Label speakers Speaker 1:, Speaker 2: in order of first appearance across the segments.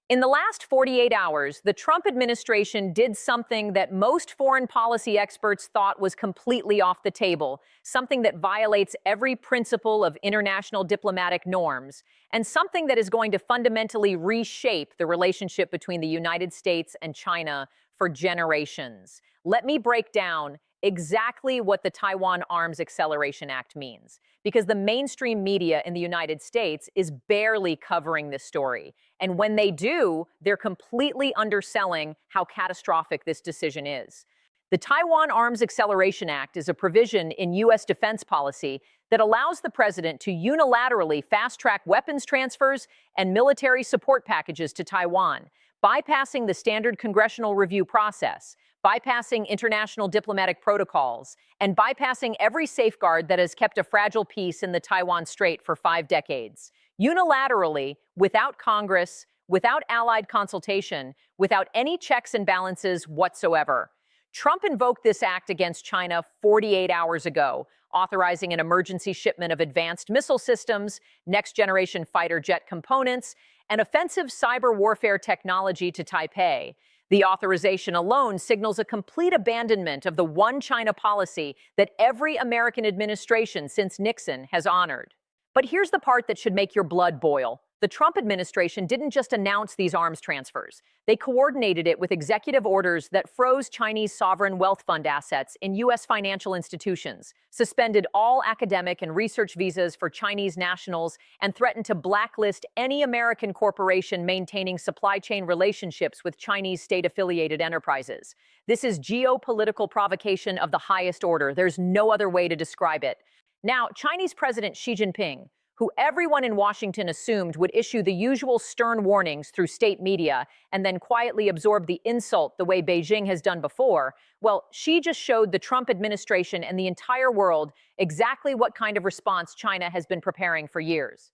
Speaker 1: In the last 48 hours, the Trump administration did something that most foreign policy experts thought was completely off the table, something that violates every principle of international diplomatic norms, and something that is going to fundamentally reshape the relationship between the United States and China for generations. Let me break down exactly what the Taiwan Arms Acceleration Act means, because the mainstream media in the United States is barely covering this story. And when they do, they're completely underselling how catastrophic this decision is. The Taiwan Arms Acceleration Act is a provision in U.S. defense policy that allows the president to unilaterally fast-track weapons transfers and military support packages to Taiwan, bypassing the standard congressional review process, bypassing international diplomatic protocols, and bypassing every safeguard that has kept a fragile peace in the Taiwan Strait for 5 decades. Unilaterally, without Congress, without allied consultation, without any checks and balances whatsoever. Trump invoked this act against China 48 hours ago, authorizing an emergency shipment of advanced missile systems, next-generation fighter jet components, and offensive cyber warfare technology to Taipei. The authorization alone signals a complete abandonment of the one China policy that every American administration since Nixon has honored. But here's the part that should make your blood boil. The Trump administration didn't just announce these arms transfers. They coordinated it with executive orders that froze Chinese sovereign wealth fund assets in U.S. financial institutions, suspended all academic and research visas for Chinese nationals, and threatened to blacklist any American corporation maintaining supply chain relationships with Chinese state-affiliated enterprises. This is geopolitical provocation of the highest order. There's no other way to describe it. Now, Chinese President Xi Jinping, who everyone in Washington assumed would issue the usual stern warnings through state media and then quietly absorb the insult the way Beijing has done before, well, Xi just showed the Trump administration and the entire world exactly what kind of response China has been preparing for years.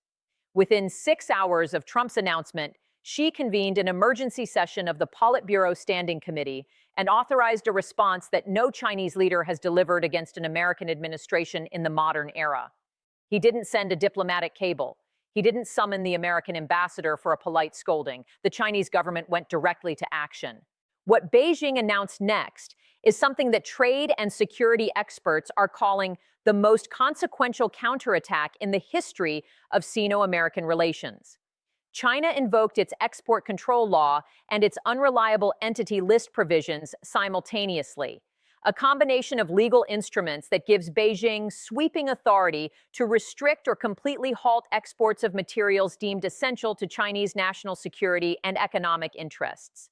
Speaker 1: Within 6 hours of Trump's announcement, Xi convened an emergency session of the Politburo Standing Committee and authorized a response that no Chinese leader has delivered against an American administration in the modern era. He didn't send a diplomatic cable. He didn't summon the American ambassador for a polite scolding. The Chinese government went directly to action. What Beijing announced next is something that trade and security experts are calling the most consequential counterattack in the history of Sino-American relations. China invoked its export control law and its unreliable entity list provisions simultaneously, a combination of legal instruments that gives Beijing sweeping authority to restrict or completely halt exports of materials deemed essential to Chinese national security and economic interests.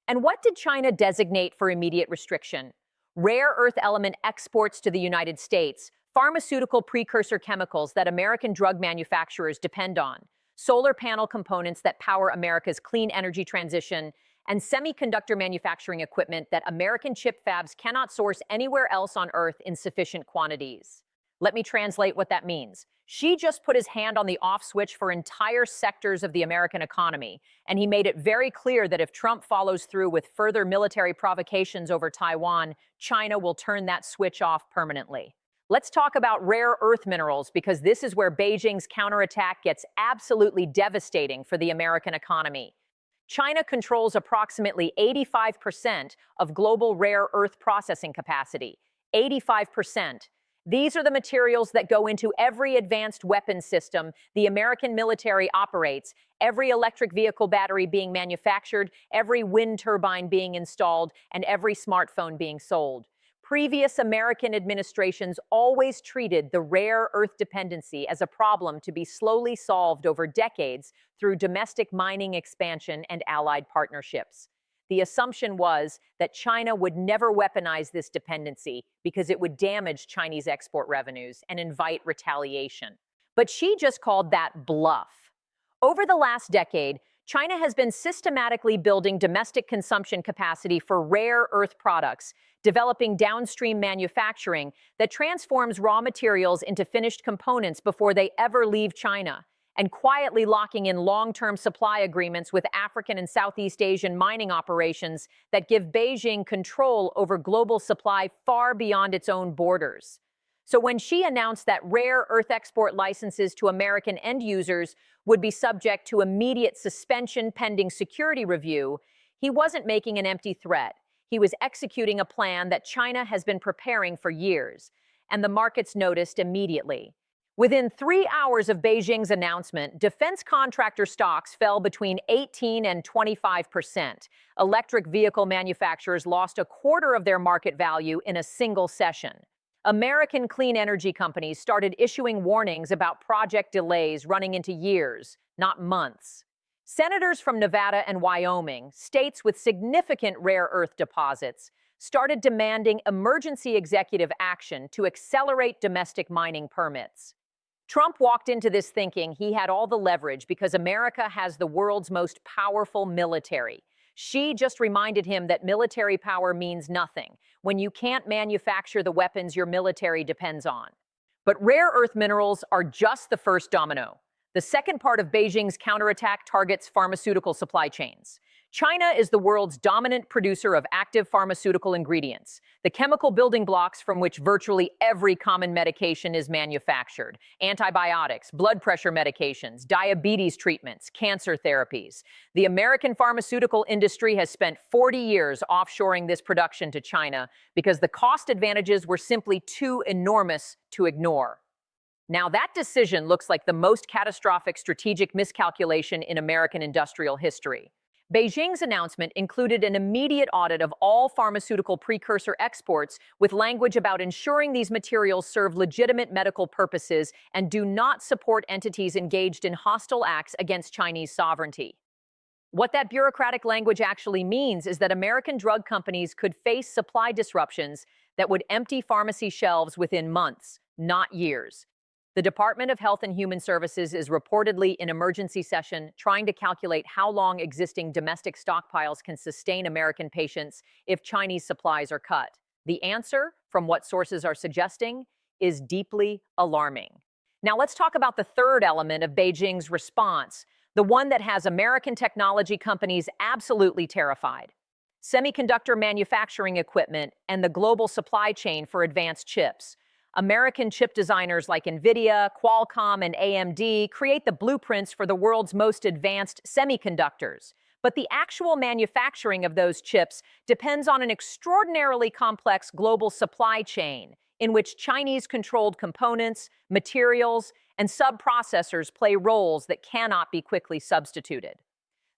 Speaker 1: And what did China designate for immediate restriction? Rare earth element exports to the United States, pharmaceutical precursor chemicals that American drug manufacturers depend on, solar panel components that power America's clean energy transition, and semiconductor manufacturing equipment that American chip fabs cannot source anywhere else on Earth in sufficient quantities. Let me translate what that means. Xi just put his hand on the off switch for entire sectors of the American economy, and he made it very clear that if Trump follows through with further military provocations over Taiwan, China will turn that switch off permanently. Let's talk about rare earth minerals, because this is where Beijing's counterattack gets absolutely devastating for the American economy. China controls approximately 85% of global rare earth processing capacity. 85%. These are the materials that go into every advanced weapons system the American military operates, every electric vehicle battery being manufactured, every wind turbine being installed, and every smartphone being sold. Previous American administrations always treated the rare earth dependency as a problem to be slowly solved over decades through domestic mining expansion and allied partnerships. The assumption was that China would never weaponize this dependency because it would damage Chinese export revenues and invite retaliation. But Xi just called that bluff. Over the last decade, China has been systematically building domestic consumption capacity for rare earth products, developing downstream manufacturing that transforms raw materials into finished components before they ever leave China, and quietly locking in long-term supply agreements with African and Southeast Asian mining operations that give Beijing control over global supply far beyond its own borders. So when she announced that rare earth export licenses to American end users would be subject to immediate suspension pending security review, he wasn't making an empty threat. He was executing a plan that China has been preparing for years, and the markets noticed immediately. Within 3 hours of Beijing's announcement, defense contractor stocks fell between 18 and 25%. Electric vehicle manufacturers lost a quarter of their market value in a single session. American clean energy companies started issuing warnings about project delays running into years, not months. Senators from Nevada and Wyoming, states with significant rare earth deposits, started demanding emergency executive action to accelerate domestic mining permits. Trump walked into this thinking he had all the leverage because America has the world's most powerful military. Xi just reminded him that military power means nothing when you can't manufacture the weapons your military depends on. But rare earth minerals are just the first domino. The second part of Beijing's counterattack targets pharmaceutical supply chains. China is the world's dominant producer of active pharmaceutical ingredients, the chemical building blocks from which virtually every common medication is manufactured. Antibiotics, blood pressure medications, diabetes treatments, cancer therapies. The American pharmaceutical industry has spent 40 years offshoring this production to China because the cost advantages were simply too enormous to ignore. Now, that decision looks like the most catastrophic strategic miscalculation in American industrial history. Beijing's announcement included an immediate audit of all pharmaceutical precursor exports with language about ensuring these materials serve legitimate medical purposes and do not support entities engaged in hostile acts against Chinese sovereignty. What that bureaucratic language actually means is that American drug companies could face supply disruptions that would empty pharmacy shelves within months, not years. The Department of Health and Human Services is reportedly in emergency session trying to calculate how long existing domestic stockpiles can sustain American patients if Chinese supplies are cut. The answer, from what sources are suggesting, is deeply alarming. Now let's talk about the third element of Beijing's response, the one that has American technology companies absolutely terrified: semiconductor manufacturing equipment and the global supply chain for advanced chips. American chip designers like NVIDIA, Qualcomm, and AMD create the blueprints for the world's most advanced semiconductors. But the actual manufacturing of those chips depends on an extraordinarily complex global supply chain in which Chinese-controlled components, materials, and sub-processors play roles that cannot be quickly substituted.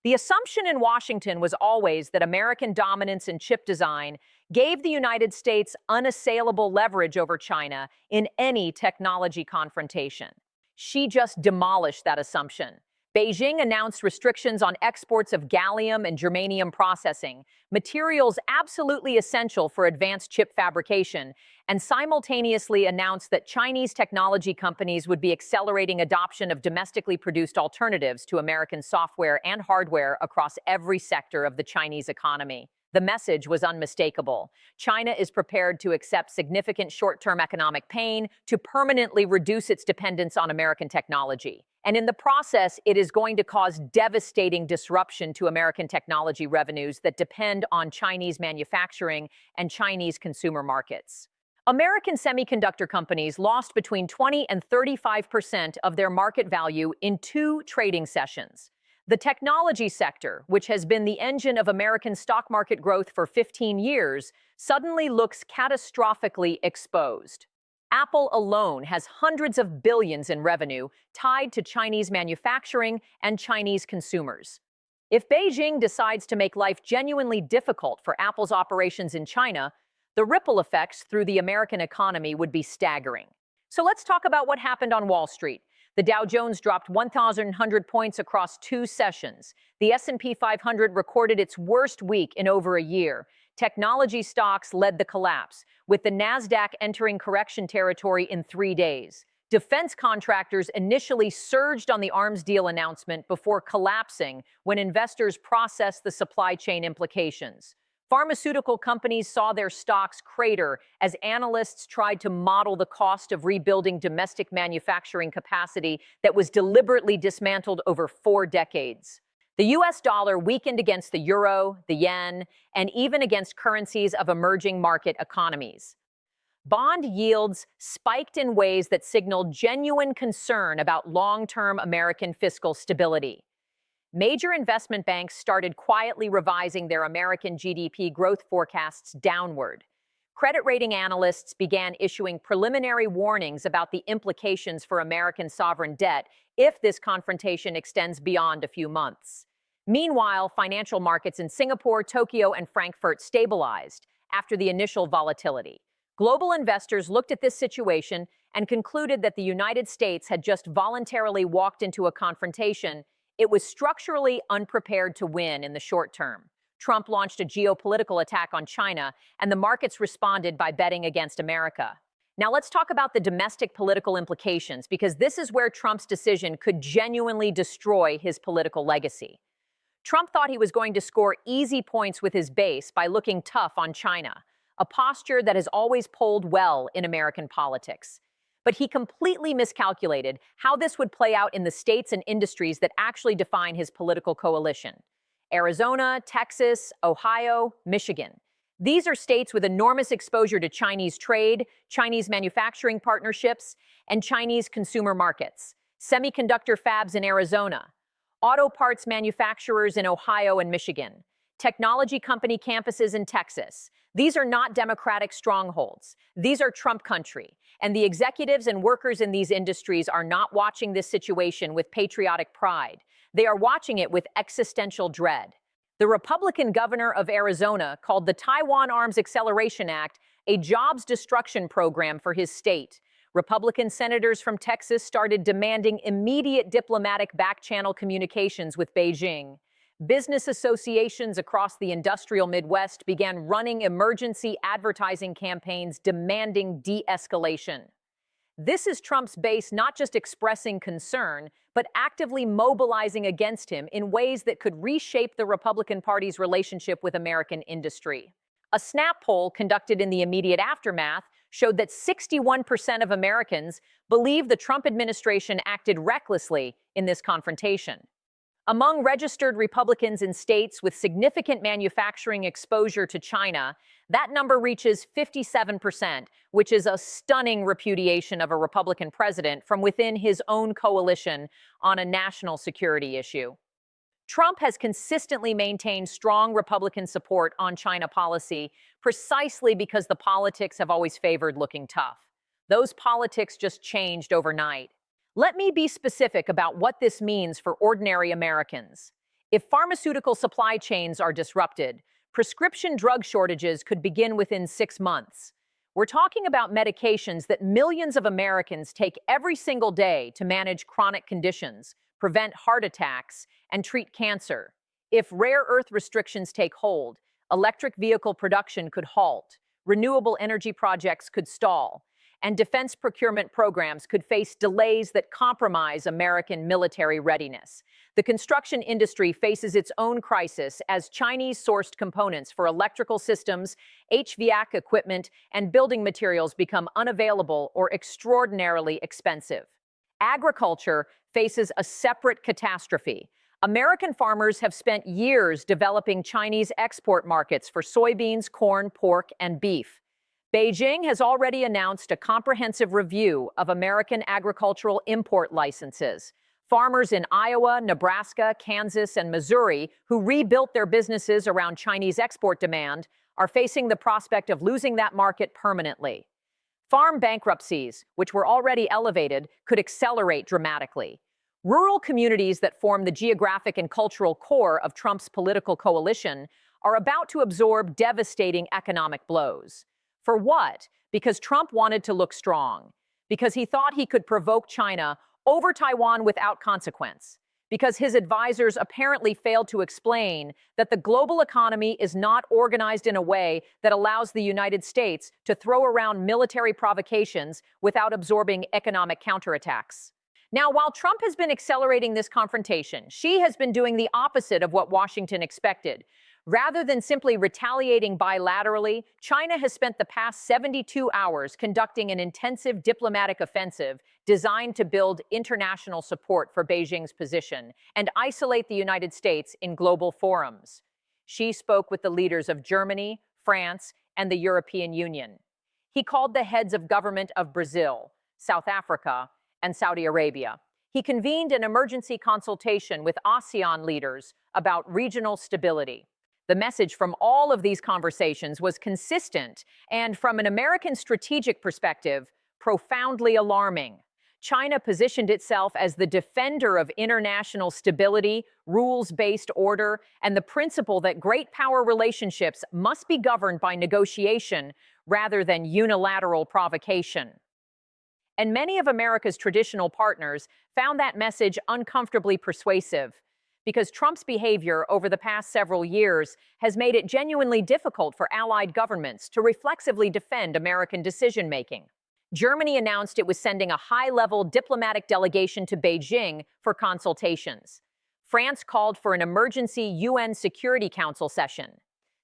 Speaker 1: The assumption in Washington was always that American dominance in chip design gave the United States unassailable leverage over China in any technology confrontation. She just demolished that assumption. Beijing announced restrictions on exports of gallium and germanium processing, materials absolutely essential for advanced chip fabrication, and simultaneously announced that Chinese technology companies would be accelerating adoption of domestically produced alternatives to American software and hardware across every sector of the Chinese economy. The message was unmistakable. China is prepared to accept significant short-term economic pain to permanently reduce its dependence on American technology. And in the process, it is going to cause devastating disruption to American technology revenues that depend on Chinese manufacturing and Chinese consumer markets. American semiconductor companies lost between 20 and 35% of their market value in 2 trading sessions. The technology sector, which has been the engine of American stock market growth for 15 years, suddenly looks catastrophically exposed. Apple alone has hundreds of billions in revenue tied to Chinese manufacturing and Chinese consumers. If Beijing decides to make life genuinely difficult for Apple's operations in China, the ripple effects through the American economy would be staggering. So let's talk about what happened on Wall Street. The Dow Jones dropped 1,100 points across 2 sessions. The S&P 500 recorded its worst week in over a year. Technology stocks led the collapse, with the Nasdaq entering correction territory in 3 days. Defense contractors initially surged on the arms deal announcement before collapsing when investors processed the supply chain implications. Pharmaceutical companies saw their stocks crater as analysts tried to model the cost of rebuilding domestic manufacturing capacity that was deliberately dismantled over 4 decades. The US dollar weakened against the euro, the yen, and even against currencies of emerging market economies. Bond yields spiked in ways that signaled genuine concern about long-term American fiscal stability. Major investment banks started quietly revising their American GDP growth forecasts downward. Credit rating analysts began issuing preliminary warnings about the implications for American sovereign debt if this confrontation extends beyond a few months. Meanwhile, financial markets in Singapore, Tokyo, and Frankfurt stabilized after the initial volatility. Global investors looked at this situation and concluded that the United States had just voluntarily walked into a confrontation it was structurally unprepared to win in the short term. Trump launched a geopolitical attack on China, and the markets responded by betting against America. Now let's talk about the domestic political implications, because this is where Trump's decision could genuinely destroy his political legacy. Trump thought he was going to score easy points with his base by looking tough on China, a posture that has always polled well in American politics. But he completely miscalculated how this would play out in the states and industries that actually define his political coalition: Arizona, Texas, Ohio, Michigan. These are states with enormous exposure to Chinese trade, Chinese manufacturing partnerships, and Chinese consumer markets. Semiconductor fabs in Arizona, auto parts manufacturers in Ohio and Michigan, technology company campuses in Texas. These are not Democratic strongholds. These are Trump country. And the executives and workers in these industries are not watching this situation with patriotic pride. They are watching it with existential dread. The Republican governor of Arizona called the Taiwan Arms Acceleration Act a jobs destruction program for his state. Republican senators from Texas started demanding immediate diplomatic back-channel communications with Beijing. Business associations across the industrial Midwest began running emergency advertising campaigns demanding de-escalation. This is Trump's base not just expressing concern, but actively mobilizing against him in ways that could reshape the Republican Party's relationship with American industry. A Snap poll conducted in the immediate aftermath showed that 61% of Americans believe the Trump administration acted recklessly in this confrontation. Among registered Republicans in states with significant manufacturing exposure to China, that number reaches 57%, which is a stunning repudiation of a Republican president from within his own coalition on a national security issue. Trump has consistently maintained strong Republican support on China policy precisely because the politics have always favored looking tough. Those politics just changed overnight. Let me be specific about what this means for ordinary Americans. If pharmaceutical supply chains are disrupted, prescription drug shortages could begin within 6 months. We're talking about medications that millions of Americans take every single day to manage chronic conditions, prevent heart attacks, and treat cancer. If rare earth restrictions take hold, electric vehicle production could halt, renewable energy projects could stall, and defense procurement programs could face delays that compromise American military readiness. The construction industry faces its own crisis as Chinese-sourced components for electrical systems, HVAC equipment, and building materials become unavailable or extraordinarily expensive. Agriculture faces a separate catastrophe. American farmers have spent years developing Chinese export markets for soybeans, corn, pork, and beef. Beijing has already announced a comprehensive review of American agricultural import licenses. Farmers in Iowa, Nebraska, Kansas, and Missouri who rebuilt their businesses around Chinese export demand are facing the prospect of losing that market permanently. Farm bankruptcies, which were already elevated, could accelerate dramatically. Rural communities that form the geographic and cultural core of Trump's political coalition are about to absorb devastating economic blows. For what? Because Trump wanted to look strong. Because he thought he could provoke China over Taiwan without consequence. Because his advisors apparently failed to explain that the global economy is not organized in a way that allows the United States to throw around military provocations without absorbing economic counterattacks. Now, while Trump has been accelerating this confrontation, Xi has been doing the opposite of what Washington expected. Rather than simply retaliating bilaterally, China has spent the past 72 hours conducting an intensive diplomatic offensive designed to build international support for Beijing's position and isolate the United States in global forums. Xi spoke with the leaders of Germany, France, and the European Union. He called the heads of government of Brazil, South Africa, and Saudi Arabia. He convened an emergency consultation with ASEAN leaders about regional stability. The message from all of these conversations was consistent and, from an American strategic perspective, profoundly alarming. China positioned itself as the defender of international stability, rules-based order, and the principle that great power relationships must be governed by negotiation rather than unilateral provocation. And many of America's traditional partners found that message uncomfortably persuasive, because Trump's behavior over the past several years has made it genuinely difficult for allied governments to reflexively defend American decision-making. Germany announced it was sending a high-level diplomatic delegation to Beijing for consultations. France called for an emergency UN Security Council session.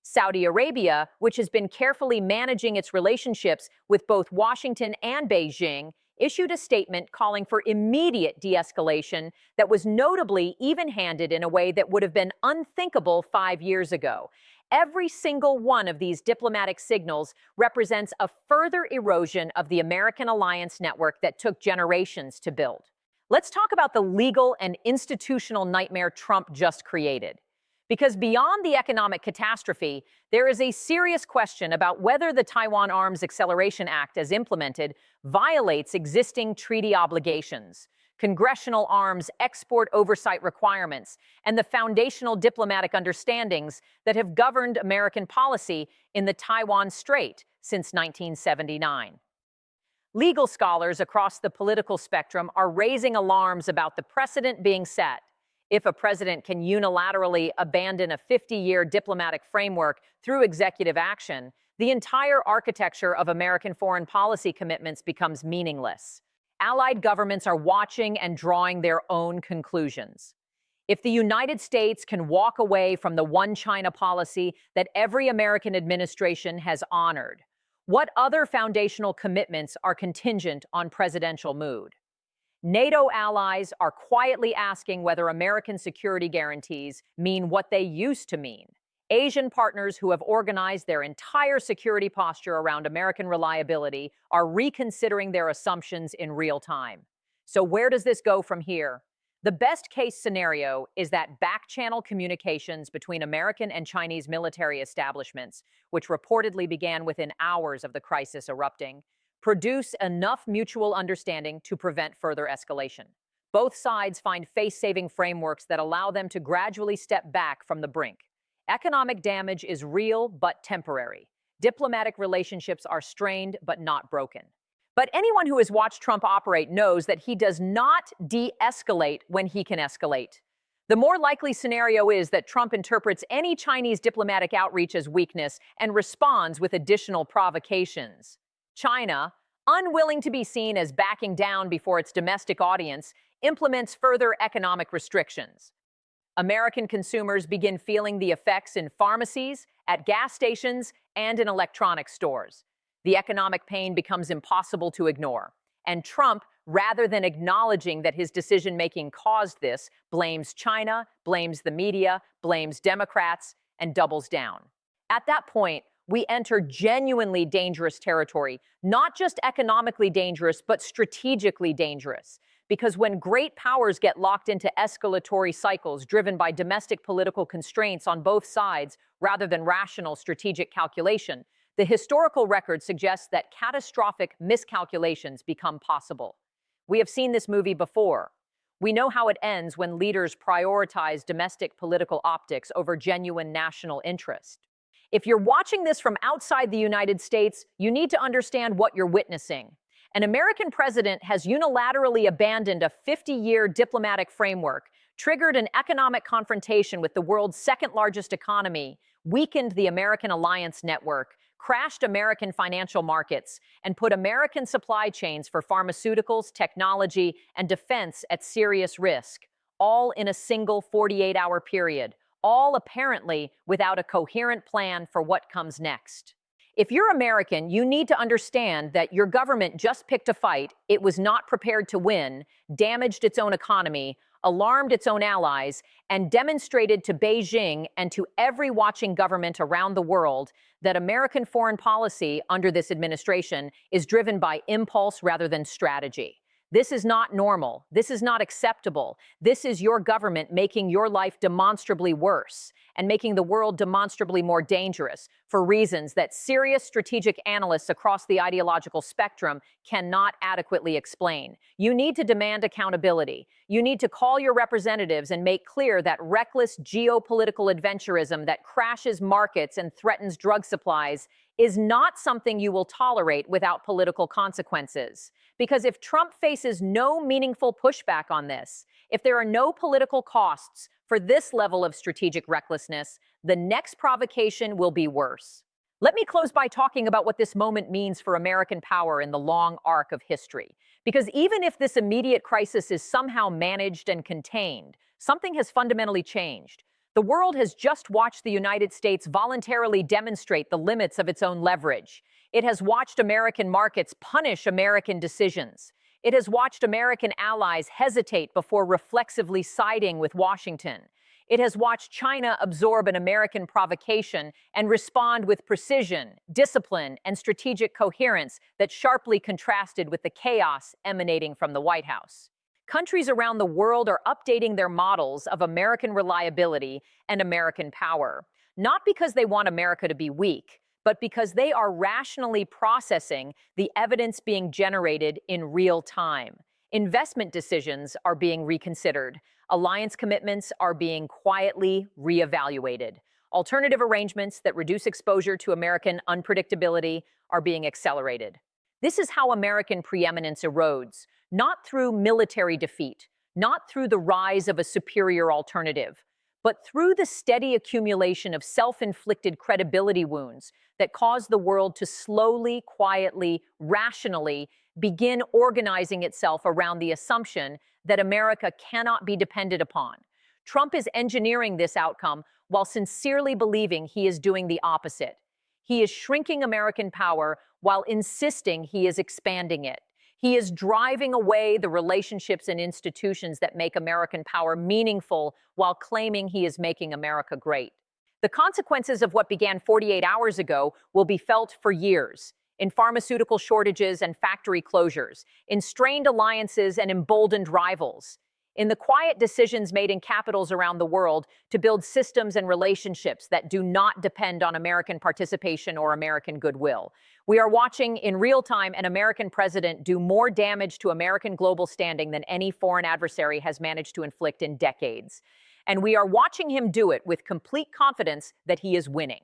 Speaker 1: Saudi Arabia, which has been carefully managing its relationships with both Washington and Beijing, issued a statement calling for immediate de-escalation that was notably even-handed in a way that would have been unthinkable 5 years ago. Every single one of these diplomatic signals represents a further erosion of the American alliance network that took generations to build. Let's talk about the legal and institutional nightmare Trump just created. Because beyond the economic catastrophe, there is a serious question about whether the Taiwan Arms Acceleration Act, as implemented, violates existing treaty obligations, congressional arms export oversight requirements, and the foundational diplomatic understandings that have governed American policy in the Taiwan Strait since 1979. Legal scholars across the political spectrum are raising alarms about the precedent being set. If a president can unilaterally abandon a 50-year diplomatic framework through executive action, the entire architecture of American foreign policy commitments becomes meaningless. Allied governments are watching and drawing their own conclusions. If the United States can walk away from the one China policy that every American administration has honored, what other foundational commitments are contingent on presidential mood? NATO allies are quietly asking whether American security guarantees mean what they used to mean. Asian partners who have organized their entire security posture around American reliability are reconsidering their assumptions in real time. So where does this go from here? The best-case scenario is that back-channel communications between American and Chinese military establishments, which reportedly began within hours of the crisis erupting, produce enough mutual understanding to prevent further escalation. Both sides find face-saving frameworks that allow them to gradually step back from the brink. Economic damage is real but temporary. Diplomatic relationships are strained but not broken. But anyone who has watched Trump operate knows that he does not de-escalate when he can escalate. The more likely scenario is that Trump interprets any Chinese diplomatic outreach as weakness and responds with additional provocations. China, unwilling to be seen as backing down before its domestic audience, implements further economic restrictions. American consumers begin feeling the effects in pharmacies, at gas stations, and in electronics stores. The economic pain becomes impossible to ignore. And Trump, rather than acknowledging that his decision-making caused this, blames China, blames the media, blames Democrats, and doubles down. At that point, we enter genuinely dangerous territory, not just economically dangerous, but strategically dangerous. Because when great powers get locked into escalatory cycles driven by domestic political constraints on both sides rather than rational strategic calculation, the historical record suggests that catastrophic miscalculations become possible. We have seen this movie before. We know how it ends when leaders prioritize domestic political optics over genuine national interest. If you're watching this from outside the United States, you need to understand what you're witnessing. An American president has unilaterally abandoned a 50-year diplomatic framework, triggered an economic confrontation with the world's second-largest economy, weakened the American alliance network, crashed American financial markets, and put American supply chains for pharmaceuticals, technology, and defense at serious risk, all in a single 48-hour period, all apparently without a coherent plan for what comes next. If you're American, you need to understand that your government just picked a fight it was not prepared to win, damaged its own economy, alarmed its own allies, and demonstrated to Beijing and to every watching government around the world that American foreign policy under this administration is driven by impulse rather than strategy. This is not normal. This is not acceptable. This is your government making your life demonstrably worse and making the world demonstrably more dangerous for reasons that serious strategic analysts across the ideological spectrum cannot adequately explain. You need to demand accountability. You need to call your representatives and make clear that reckless geopolitical adventurism that crashes markets and threatens drug supplies is not something you will tolerate without political consequences. Because if Trump faces no meaningful pushback on this, if there are no political costs for this level of strategic recklessness, the next provocation will be worse. Let me close by talking about what this moment means for American power in the long arc of history. Because even if this immediate crisis is somehow managed and contained, something has fundamentally changed. The world has just watched the United States voluntarily demonstrate the limits of its own leverage. It has watched American markets punish American decisions. It has watched American allies hesitate before reflexively siding with Washington. It has watched China absorb an American provocation and respond with precision, discipline, and strategic coherence that sharply contrasted with the chaos emanating from the White House. Countries around the world are updating their models of American reliability and American power, not because they want America to be weak, but because they are rationally processing the evidence being generated in real time. Investment decisions are being reconsidered. Alliance commitments are being quietly reevaluated. Alternative arrangements that reduce exposure to American unpredictability are being accelerated. This is how American preeminence erodes, not through military defeat, not through the rise of a superior alternative, but through the steady accumulation of self-inflicted credibility wounds that cause the world to slowly, quietly, rationally begin organizing itself around the assumption that America cannot be depended upon. Trump is engineering this outcome while sincerely believing he is doing the opposite. He is shrinking American power while insisting he is expanding it. He is driving away the relationships and institutions that make American power meaningful while claiming he is making America great. The consequences of what began 48 hours ago will be felt for years in pharmaceutical shortages and factory closures, in strained alliances and emboldened rivals, in the quiet decisions made in capitals around the world to build systems and relationships that do not depend on American participation or American goodwill. We are watching in real time an American president do more damage to American global standing than any foreign adversary has managed to inflict in decades. And we are watching him do it with complete confidence that he is winning.